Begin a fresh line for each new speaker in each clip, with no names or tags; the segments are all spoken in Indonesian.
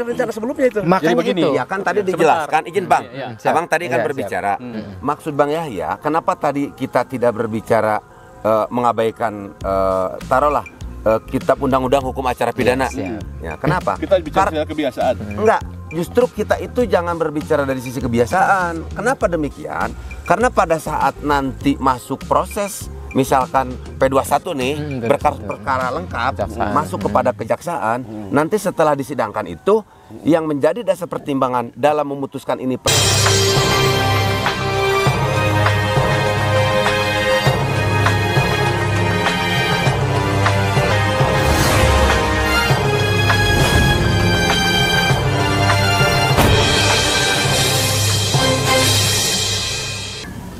rencana sebelumnya itu.
Makanya
begini,
itu.
Ya kan tadi dijelaskan, izin Bang. Abang tadi kan
Siap,
berbicara. Maksud Bang Yahya, kenapa tadi kita tidak berbicara mengabaikan taruhlah kitab undang-undang hukum acara pidana? Ya, kenapa?
Kita bicara soal kebiasaan.
Enggak, justru kita itu jangan berbicara dari sisi kebiasaan. Kenapa demikian? Karena pada saat nanti masuk proses, misalkan P21 nih, perkara lengkap, masuk kepada kejaksaan, nanti setelah disidangkan itu, yang menjadi dasar pertimbangan dalam memutuskan ini.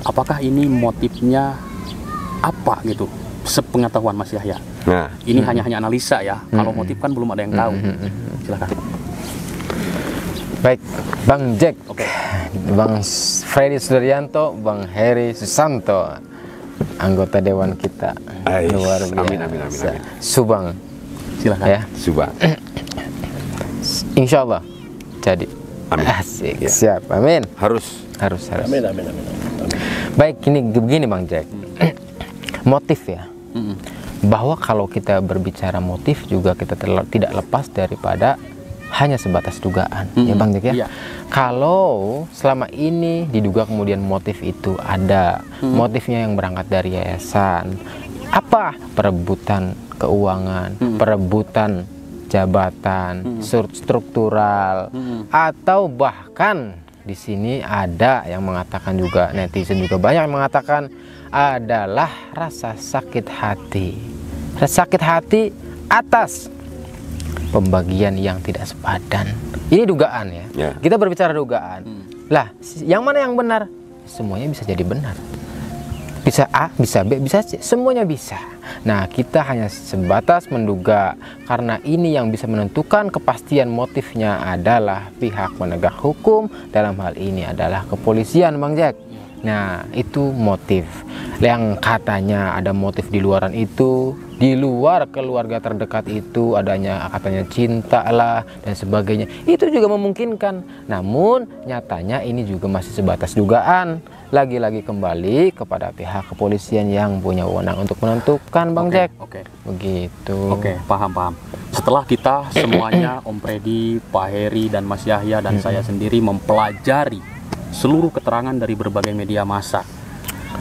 Apakah ini motifnya apa gitu? Sepengetahuan Mas Yahya.
Nah,
ini hanya analisa ya. Kalau motif kan belum ada yang tahu. Silakan.
Baik, Bang Jack, Bang Freddy Sudaryanto, Bang Heri Susanto, anggota dewan kita. Luar biasa.
Amin.
Subang,
Silakan.
ya.
Subang.
Insya Allah jadi.
Amin.
Asik, siap. Amin.
Harus.
Amin.
Baik, ini begini Bang Jack. Motif ya. Bahwa kalau kita berbicara motif juga kita tidak lepas daripada hanya sebatas dugaan, ya Bang Jack ya.
Iya.
Kalau selama ini diduga kemudian motif itu ada, motifnya yang berangkat dari yayasan, apa? Perebutan keuangan, perebutan jabatan, struktural, atau bahkan di sini ada yang mengatakan juga, netizen juga banyak yang mengatakan adalah rasa sakit hati. Rasa sakit hati atas pembagian yang tidak sepadan. Ini dugaan ya. Kita berbicara dugaan. Lah, yang mana yang benar? Semuanya bisa jadi benar. Bisa A, bisa B, bisa C, semuanya bisa. Nah, kita hanya sebatas menduga karena ini yang bisa menentukan kepastian motifnya adalah pihak penegak hukum, dalam hal ini adalah kepolisian, Bang Jack. Nah, itu motif. Yang katanya ada motif di luaran itu, di luar keluarga terdekat itu adanya katanya cinta lah dan sebagainya. Itu juga memungkinkan. Namun nyatanya ini juga masih sebatas dugaan. Lagi-lagi kembali kepada pihak kepolisian yang punya wewenang untuk menentukan, Bang Jack. Begitu.
Paham. Setelah kita semuanya, Om Freddy, Pak Heri, dan Mas Yahya dan saya sendiri mempelajari seluruh keterangan dari berbagai media massa,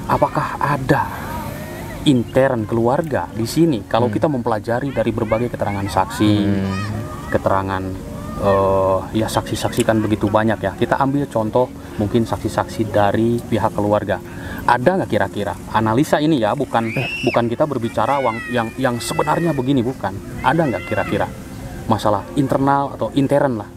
apakah ada intern keluarga di sini? Kalau kita mempelajari dari berbagai keterangan saksi, keterangan ya saksi-saksi kan begitu banyak ya. Kita ambil contoh mungkin saksi-saksi dari pihak keluarga. Ada nggak kira-kira analisa ini ya? Bukan kita berbicara yang sebenarnya begini, bukan. Ada nggak kira-kira masalah internal atau intern lah?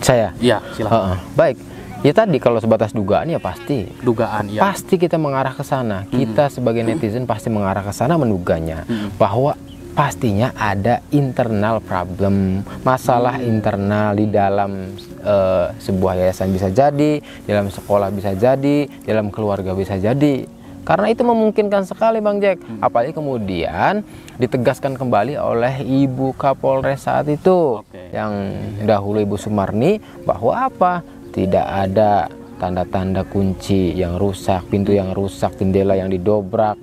Saya?
Ya, silakan.
Baik. Ya tadi kalau sebatas dugaan ya pasti.
Dugaan ya.
Pasti kita mengarah ke sana. Kita sebagai netizen pasti mengarah ke sana menduganya bahwa pastinya ada internal problem, masalah internal di dalam sebuah yayasan bisa jadi, dalam sekolah bisa jadi, dalam keluarga bisa jadi. Karena itu memungkinkan sekali, Bang Jack. Apalagi kemudian ditegaskan kembali oleh Ibu Kapolres saat itu, yang dahulu Ibu Sumarni, bahwa apa? Tidak ada tanda-tanda kunci yang rusak, pintu yang rusak, jendela yang didobrak,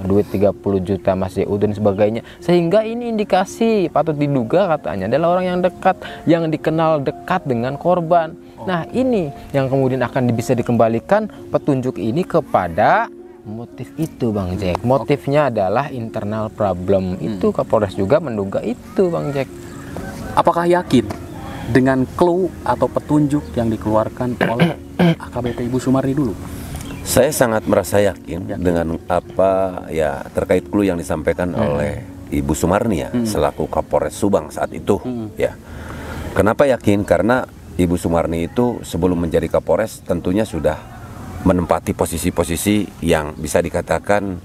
duit 30 juta Mas DU dan sebagainya. Sehingga ini indikasi patut diduga katanya adalah orang yang dekat, yang dikenal dekat dengan korban. Nah, ini yang kemudian akan bisa dikembalikan petunjuk ini kepada motif itu, Bang Jack. Motifnya adalah internal problem. Itu Kapolres juga menduga itu, Bang Jack.
Apakah yakin dengan clue atau petunjuk yang dikeluarkan oleh AKBP Ibu Sumarni dulu?
Saya sangat merasa yakin dengan apa ya terkait clue yang disampaikan oleh Ibu Sumarni ya, selaku Kapolres Subang saat itu ya. Kenapa yakin? Karena Ibu Sumarni itu sebelum menjadi Kapolres tentunya sudah menempati posisi-posisi yang bisa dikatakan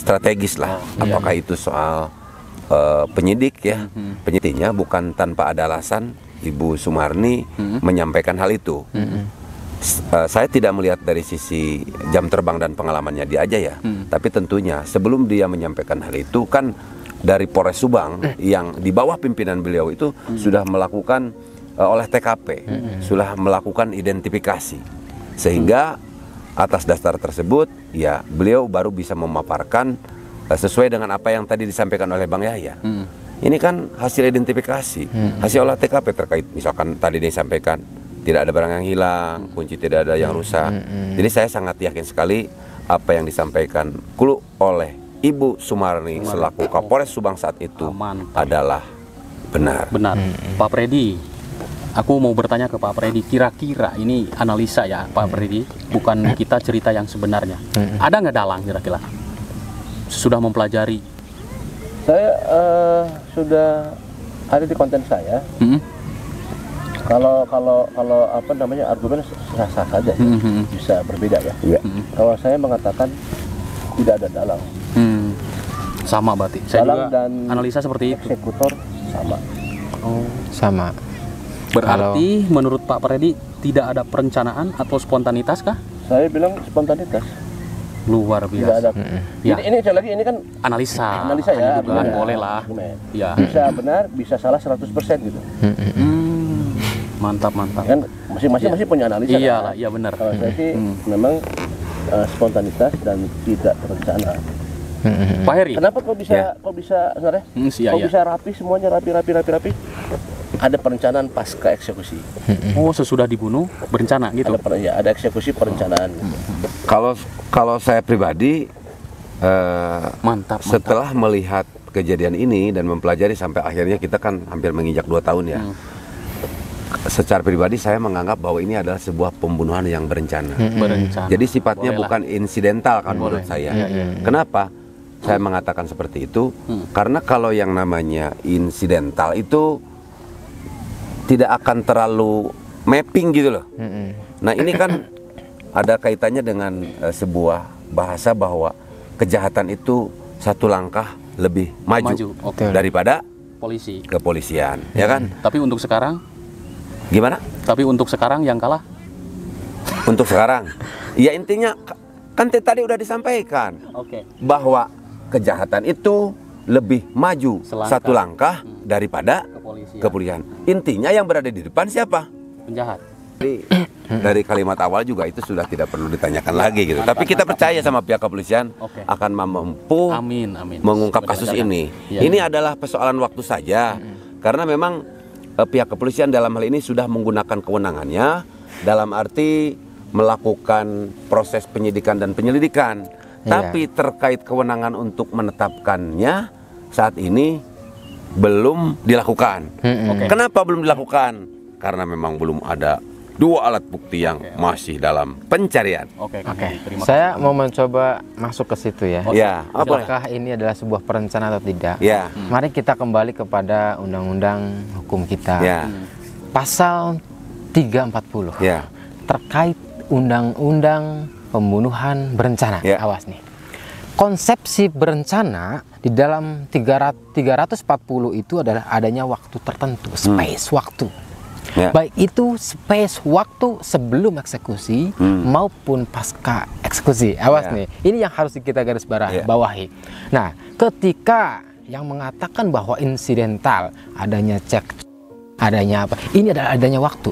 strategis lah. Apakah itu soal penyidik ya, penyidiknya bukan tanpa ada alasan Ibu Sumarni menyampaikan hal itu. Saya tidak melihat dari sisi jam terbang dan pengalamannya dia aja ya, tapi tentunya sebelum dia menyampaikan hal itu kan dari Polres Subang yang di bawah pimpinan beliau itu sudah melakukan oleh TKP, sudah melakukan identifikasi, sehingga atas dasar tersebut ya beliau baru bisa memaparkan sesuai dengan apa yang tadi disampaikan oleh Bang Yahya. Ini kan hasil identifikasi, hasil olah TKP terkait misalkan tadi disampaikan tidak ada barang yang hilang, kunci tidak ada yang rusak. Jadi saya sangat yakin sekali apa yang disampaikan oleh Ibu Sumarni selaku Kapolres Subang saat itu adalah benar.
Benar. Pak Freddy, aku mau bertanya ke Pak Freddy, kira-kira ini analisa ya Pak Freddy, bukan kita cerita yang sebenarnya. Ada nggak dalang kira-kira? Sudah mempelajari?
Saya sudah ada di konten saya. Kalau apa namanya argumen sah-sah saja, bisa berbeda ya. Kalau saya mengatakan tidak ada dalang.
Sama berarti. Saya
Dalang
juga
dan
analisa seperti itu.
Eksekutor sama.
Sama.
Berarti menurut Pak Freddy tidak ada perencanaan atau spontanitas kah?
Saya bilang spontanitas.
Luar
Tidak
biasa.
ada.
Ya.
Ini sekali lagi ini kan
Analisa
ya.
dugaan,
benar.
boleh lah. Ya.
Bisa benar, bisa salah 100% gitu.
Mantap.
Kan masing-masing punya analisa.
Iya
kan?
lah, iya benar.
Kalau saya sih memang spontanitas dan tidak terencana.
Pak Heri.
Kenapa kok bisa sebenarnya? Kok bisa rapi semuanya rapi? Ada perencanaan pasca eksekusi.
Oh, sesudah dibunuh berencana gitu.
Ada eksekusi perencanaan.
Kalau saya pribadi
Mantap.
setelah melihat kejadian ini dan mempelajari sampai akhirnya kita kan hampir menginjak 2 tahun ya. Secara pribadi saya menganggap bahwa ini adalah sebuah pembunuhan yang berencana. Jadi sifatnya bukan insidental kan menurut saya. Kenapa saya mengatakan seperti itu? Karena kalau yang namanya insidental itu tidak akan terlalu mapping gitu loh. Nah ini kan ada kaitannya dengan sebuah bahasa bahwa kejahatan itu satu langkah lebih maju. Daripada kepolisian, ya kan?
Tapi untuk sekarang
gimana?
Tapi untuk sekarang yang kalah?
Untuk sekarang, ya intinya kan tadi udah disampaikan bahwa kejahatan itu lebih maju satu langkah daripada kepolisian. Intinya yang berada di depan siapa?
Penjahat.
Dari kalimat awal juga itu sudah tidak perlu ditanyakan lagi gitu. Tapi kita percaya sama pihak kepolisian akan mampu mengungkap kasus ini. Ini adalah persoalan waktu saja. Karena memang pihak kepolisian dalam hal ini sudah menggunakan kewenangannya dalam arti melakukan proses penyidikan dan penyelidikan. Tapi terkait kewenangan untuk menetapkannya saat ini belum dilakukan. Kenapa belum dilakukan? Karena memang belum ada 2 alat bukti yang masih dalam pencarian.
Saya mau mencoba masuk ke situ ya. Apakah ini adalah sebuah perencanaan atau tidak? Mari kita kembali kepada undang-undang hukum kita. Pasal 340. Terkait undang-undang pembunuhan berencana. Awas nih. Konsepsi berencana di dalam 340 itu adalah adanya waktu tertentu, space waktu. Baik itu space waktu sebelum eksekusi maupun pasca eksekusi. Awas nih, ini yang harus kita garis bawahi. Nah, ketika yang mengatakan bahwa insidental, adanya adanya apa? Ini adalah adanya waktu,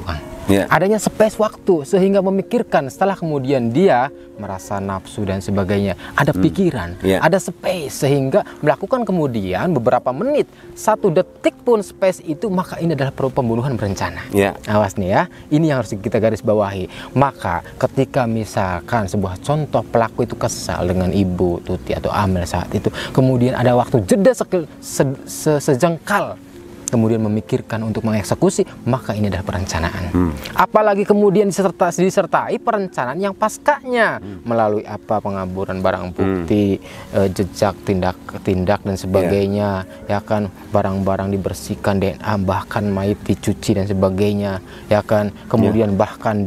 adanya space waktu, sehingga memikirkan setelah kemudian dia merasa nafsu dan sebagainya, ada pikiran, ada space, sehingga melakukan kemudian beberapa menit, 1 detik pun space itu, maka ini adalah pembunuhan berencana. Awas nih ya, ini yang harus kita garis bawahi. Maka ketika misalkan sebuah contoh pelaku itu kesal dengan Ibu Tuti atau Amel saat itu, kemudian ada waktu jeda sejengkal, kemudian memikirkan untuk mengeksekusi, maka ini adalah perencanaan. Apalagi kemudian disertai perencanaan yang paskanya melalui apa, pengaburan barang bukti, jejak tindak dan sebagainya, ya kan, barang-barang dibersihkan, DNA, bahkan mayat dicuci dan sebagainya, ya kan, kemudian bahkan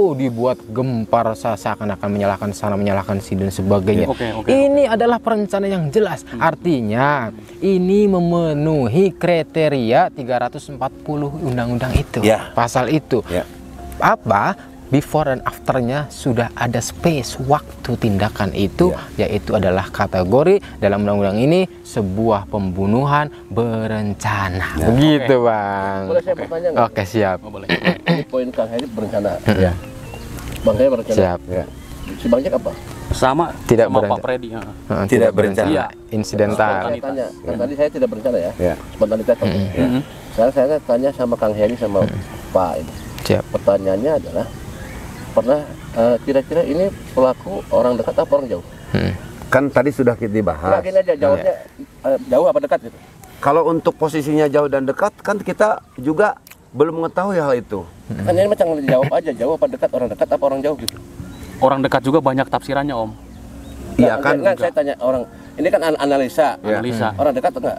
dibuat gempar seakan-akan menyalahkan sana menyalahkan sini dan sebagainya. Ini adalah perencanaan yang jelas. Artinya ini memenuhi kriteria 340 undang-undang itu, pasal itu. Apa? before dan afternya sudah ada space waktu tindakan itu, yaitu adalah kategori dalam undang-undang ini sebuah pembunuhan berencana. Begitu Bang.
Boleh saya bertanya nggak?
Oke siap.
Boleh.
Ini poin Kang Heri berencana. Ya. Bang Heri berencana.
Siap.
Ya. Si Bang Jack apa?
Sama
Tidak
sama Pak
berencana.
Freddy.
Tidak berencana.
Iya.
Insidental.
Saya tanya. Kan tadi saya tidak berencana ya.
Ya.
Spontanitas. Ya. Sekarang saya tanya sama Kang Heri sama Pak ini.
Siap.
Pertanyaannya adalah pernah kira-kira ini pelaku orang dekat apa orang jauh?
Kan tadi sudah kita
Nah,
dibahas.
gini aja jawabnya jauh apa dekat gitu.
Kalau untuk posisinya jauh dan dekat, kan kita juga belum mengetahui hal itu.
Kan ini macam jawab aja, jauh apa dekat, orang dekat apa orang jauh gitu.
Orang dekat juga banyak tafsirannya Om.
Iya
Nah,
kan?
enggak, saya tanya orang, ini kan analisa.
Analisa.
Orang dekat atau enggak?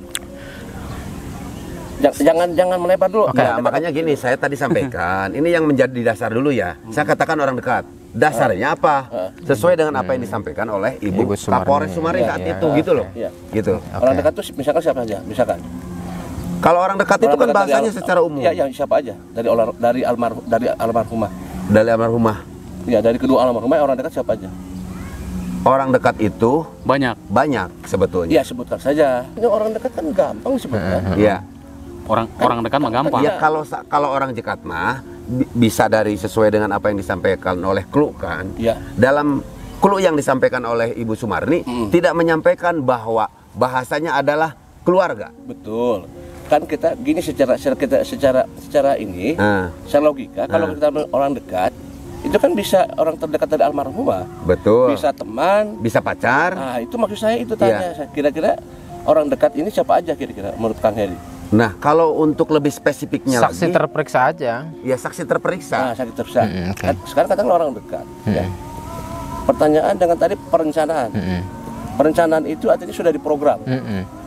Jangan melebar dulu.
Ya, makanya gini, saya tadi sampaikan, ini yang menjadi dasar dulu ya. Saya katakan orang dekat. Dasarnya apa? Sesuai dengan apa yang disampaikan oleh Ibu
Ibu Sumarni.
Kapolres Sumarni saat
Iya.
itu, gitu loh.
Iya.
Gitu.
Orang dekat tuh misalkan siapa aja? Misalkan.
Kalau orang dekat itu
Orang
kan
dekat dari
bahasanya secara umum.
Iya, siapa aja? Dari almarhumah.
Dari almarhumah.
Iya, dari kedua almarhumah orang dekat siapa aja?
Orang dekat itu
Banyak.
banyak sebetulnya.
Iya, sebutkan saja. Ini orang dekat kan gampang sebutnya.
Iya.
Orang dekat mah gampang.
Ya kalau orang dekat mah bisa dari sesuai dengan apa yang disampaikan oleh Klu kan.
Iya.
Dalam Klu yang disampaikan oleh Ibu Sumarni tidak menyampaikan bahwa bahasanya adalah keluarga.
Betul. Kan kita gini secara ini, secara logika kalau kita orang dekat itu kan bisa orang terdekat dari almarhumah,
Betul.
bisa teman,
Bisa pacar.
nah itu maksud saya itu tanya. Kira-kira orang dekat ini siapa aja kira-kira menurut Kang Heri?
Nah, kalau untuk lebih spesifiknya
Saksi
lagi,
terperiksa aja.
ya saksi terperiksa.
Nah, sakit terusah.
oke.
Sekarang katakanlah orang dekat. Ya. Pertanyaan dengan tadi perencanaan. Perencanaan itu artinya sudah diprogram.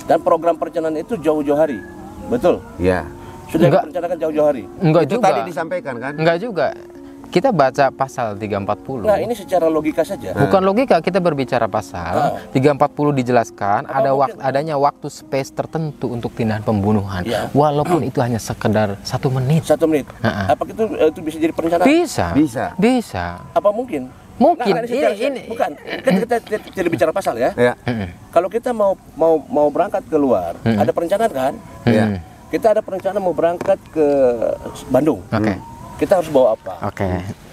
Dan program perencanaan itu jauh-jauh hari. Betul?
Ya.
Sudah
Enggak.
direncanakan jauh-jauh hari.
Enggak
Itu
juga.
tadi disampaikan kan?
Enggak juga. Kita baca pasal 340.
Nah, ini secara logika saja.
Bukan logika, kita berbicara pasal 340 dijelaskan adanya waktu space tertentu untuk tindakan pembunuhan.
Ya.
Walaupun itu hanya sekedar 1 menit.
1 menit. Apa itu bisa jadi perencanaan?
Bisa.
Bisa.
Bisa.
Apa mungkin?
Mungkin.
Nah,
ini.
bukan. Kan kita tidak bicara pasal ya.
Ya.
Kalau kita mau berangkat keluar, ada perencanaan kan?
Ya.
Kita ada perencanaan mau berangkat ke Bandung.
Oke.
Kita harus bawa apa?
Oke.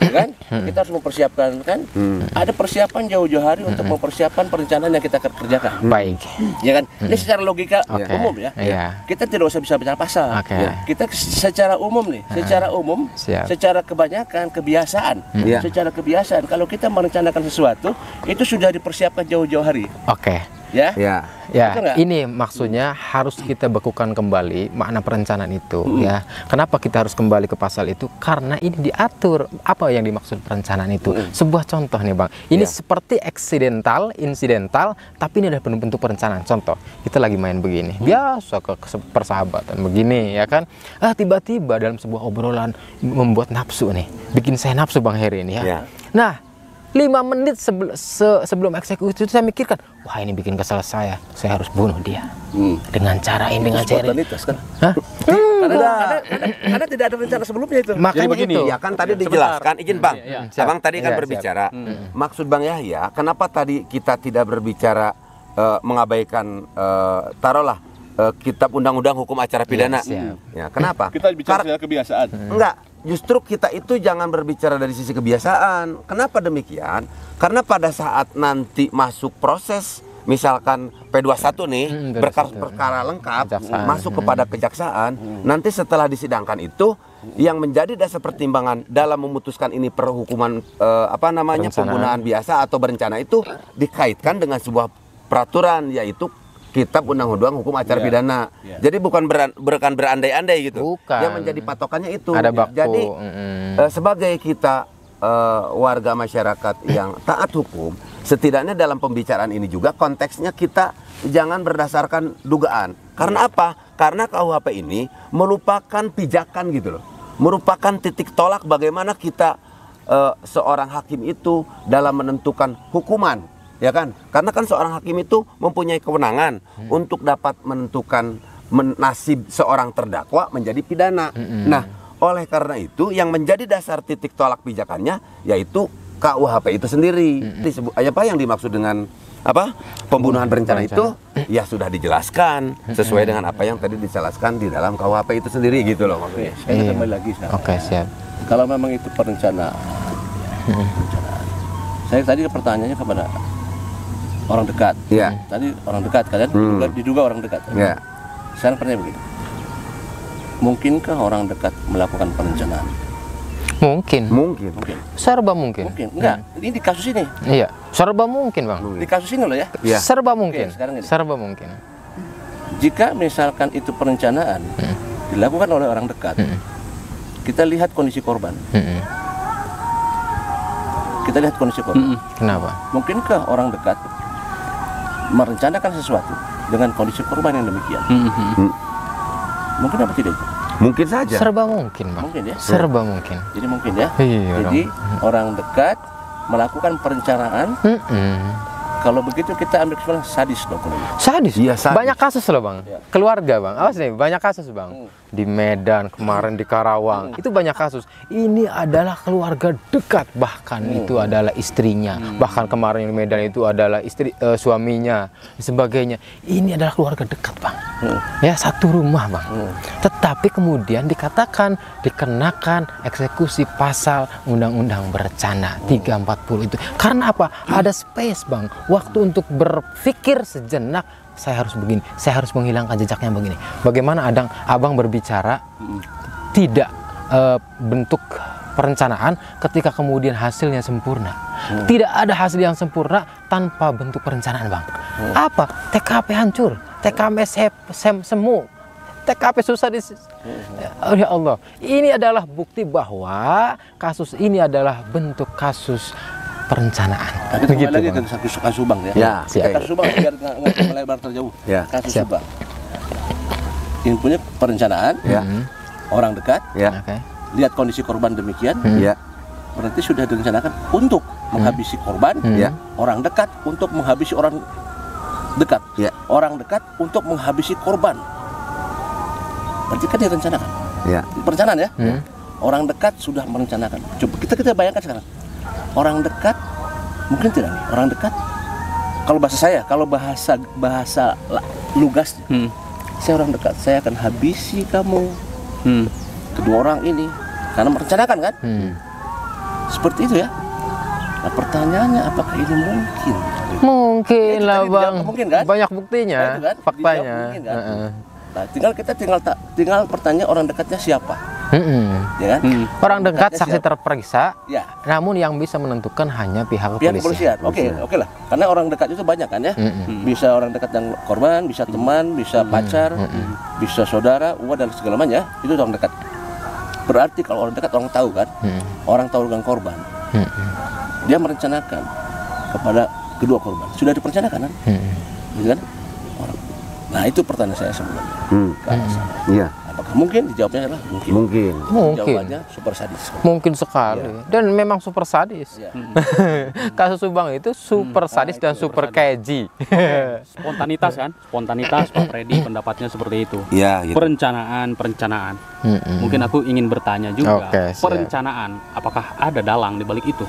Kan? Kita harus mempersiapkan kan? Ada persiapan jauh-jauh hari untuk mempersiapkan perencanaan yang kita kerjakan.
Baik.
Ya kan? Ini secara logika
Oke.
umum ya.
Iya.
Kita tidak usah bisa bicara pasal.
Oke.
Ya. Kita secara umum nih, secara umum,
Siap.
secara kebanyakan kebiasaan,
Iya.
secara kebiasaan. Kalau kita merencanakan sesuatu, itu sudah dipersiapkan jauh-jauh hari,
Oke.
ya.
Ya.
Ya,
Betul nggak?
ini maksudnya harus kita bekukan kembali makna perencanaan itu ya. Kenapa kita harus kembali ke pasal itu? Karena ini diatur apa yang dimaksud perencanaan itu. Sebuah contoh nih Bang. Ini seperti insidental, tapi ini adalah bentuk perencanaan. Contoh, kita lagi main begini, biasa ke persahabatan begini ya kan. Tiba-tiba dalam sebuah obrolan membuat nafsu nih. Bikin saya nafsu Bang Heri ini ya.
Ya.
Nah, 5 menit sebelum eksekusi itu saya mikirkan, wah ini bikin kesal saya harus bunuh dia dengan cara ini, dengan cara ini.
Spontanitas kan?
Hah?
Karena tidak ada rencana sebelumnya itu.
Makanya
begini,
itu.
Ya kan tadi dijelaskan, izin Bang.
Siap.
Abang tadi kan
Iya,
berbicara. Maksud Bang Yahya, kenapa tadi kita tidak berbicara mengabaikan taruhlah kitab undang-undang hukum acara pidana?
siap.
Ya, kenapa?
Kita bicara secara kebiasaan.
Enggak, justru kita itu jangan berbicara dari sisi kebiasaan. Kenapa demikian? Karena pada saat nanti masuk proses, misalkan P21 nih, berkas perkara lengkap,
Kejaksaan.
masuk kepada kejaksaan, nanti setelah disidangkan itu, yang menjadi dasar pertimbangan dalam memutuskan ini perhukuman
Perencanaan.
pembunuhan biasa atau berencana itu dikaitkan dengan sebuah peraturan, yaitu Kitab Undang-Undang Hukum Acara Pidana. Jadi bukan berandai-andai gitu.
Bukan.
Yang menjadi patokannya itu.
Ada baku.
Jadi sebagai kita warga masyarakat yang taat hukum, setidaknya dalam pembicaraan ini juga konteksnya kita jangan berdasarkan dugaan. Karena apa? Karena KUHP ini merupakan pijakan gitu loh. Merupakan titik tolak bagaimana kita seorang hakim itu dalam menentukan hukuman. Ya kan? Karena kan seorang hakim itu mempunyai kewenangan untuk dapat menentukan nasib seorang terdakwa menjadi pidana. Nah, oleh karena itu yang menjadi dasar titik tolak pijakannya yaitu KUHP itu sendiri. Disebut apa yang dimaksud dengan apa pembunuhan berencana itu ya sudah dijelaskan sesuai dengan apa yang tadi dijelaskan di dalam KUHP itu sendiri gitu loh maksudnya.
Saya kembali lagi sekarang.
Oke, siap.
Kalau memang itu perencanaan, saya tadi pertanyaannya kepada orang dekat.
Iya.
Tadi orang dekat kalian diduga orang dekat.
Iya.
Sekarang pertanyaan begini. Mungkinkah orang dekat melakukan perencanaan?
Mungkin.
Mungkin.
Serba mungkin.
Mungkin. Enggak. Ini di kasus ini.
Iya, serba mungkin, Bang.
Di kasus ini loh ya.
Iya.
Serba mungkin.
Oke, sekarang ini.
Serba mungkin.
Jika misalkan itu perencanaan dilakukan oleh orang dekat, kita lihat kondisi korban. Kita lihat kondisi korban.
Kenapa?
Mungkinkah orang dekat merencanakan sesuatu dengan kondisi korban yang demikian? Mungkin apa tidak itu?
Mungkin saja.
Serba mungkin, Bang.
Mungkin ya.
Serba mungkin.
Jadi mungkin ya.
Iya,
Jadi orang dekat melakukan perencanaan. Kalau begitu kita ambil kesimpulan sadis dong.
Sadis.
Iya, sadis.
Banyak kasus loh, Bang. Keluarga, Bang. Awas nih, banyak kasus, Bang. Di Medan, kemarin di Karawang. Itu banyak kasus. Ini adalah keluarga dekat, bahkan itu adalah istrinya. Bahkan kemarin di Medan itu adalah istri suaminya, dan sebagainya. Ini adalah keluarga dekat, Bang. Ya, satu rumah, Bang. Tetapi kemudian dikenakan eksekusi pasal Undang-Undang Berencana 340 itu. Karena apa? Ada space, Bang. Waktu untuk berpikir sejenak, saya harus begini, saya harus menghilangkan jejaknya begini. Bagaimana abang berbicara tidak bentuk perencanaan ketika kemudian hasilnya sempurna. Tidak ada hasil yang sempurna tanpa bentuk perencanaan, Bang. Apa? TKP hancur, TKP semu, TKP susah ya Allah. Ini adalah bukti bahwa kasus ini adalah bentuk kasus perencanaan.
Kita kembali lagi ke kasus Subang ya.
Ya,
Kasus Subang biar nggak melebar terjauh.
Ya.
Kasus Subang. Ini punya perencanaan.
Ya.
Orang dekat.
Ya.
Oke.
Lihat kondisi korban demikian.
Ya.
Berarti sudah direncanakan untuk menghabisi korban.
Ya.
Orang dekat untuk menghabisi orang dekat.
Ya.
Orang dekat untuk menghabisi korban. Berarti kan direncanakan.
Ya.
Perencanaan ya. Orang dekat sudah merencanakan. Coba kita bayangkan sekarang. Orang dekat mungkin tidak nih. Orang dekat kalau bahasa saya, kalau bahasa lugasnya, saya orang dekat, saya akan habisi kamu, kedua orang ini, karena merencanakan kan? Seperti itu ya. Nah pertanyaannya apakah ini mungkin?
Mungkin
Ya,
lah,
tadi
Bang.
dijawab mungkin kan?
Banyak buktinya,
Nah, itu kan?
faktanya.
Dijawab mungkin kan? Nah, tinggal pertanyaan orang dekatnya siapa, ya kan?
Orang dekat
Dekatnya
saksi
siapa?
terperiksa,
Ya.
namun yang bisa menentukan hanya pihak
Pihak
kepolisian.
kepolisian, oke lah, karena orang dekat itu banyak kan ya, bisa orang dekat yang korban, bisa teman, bisa pacar, bisa saudara, dan segala macam ya, itu orang dekat. Berarti kalau orang dekat orang tahu kan, orang tahu dengan korban, dia merencanakan kepada kedua korban, sudah diperencanakan kan, gitu kan? Nah itu pertanyaan saya sebenarnya. Ke arah sana.
Iya.
Apakah mungkin? Dijawabnya adalah mungkin.
Mungkin.
Mungkin.
Jawabannya super sadis.
Mungkin sekali. Dan memang super sadis.
Ya.
Kasus Subang itu super sadis dan super keji.
Spontanitas kan, spontanitas Pak Freddy pendapatnya seperti itu.
Ya, gitu.
Perencanaan. Mungkin aku ingin bertanya juga,
Oke, siap.
perencanaan apakah ada dalang di balik itu?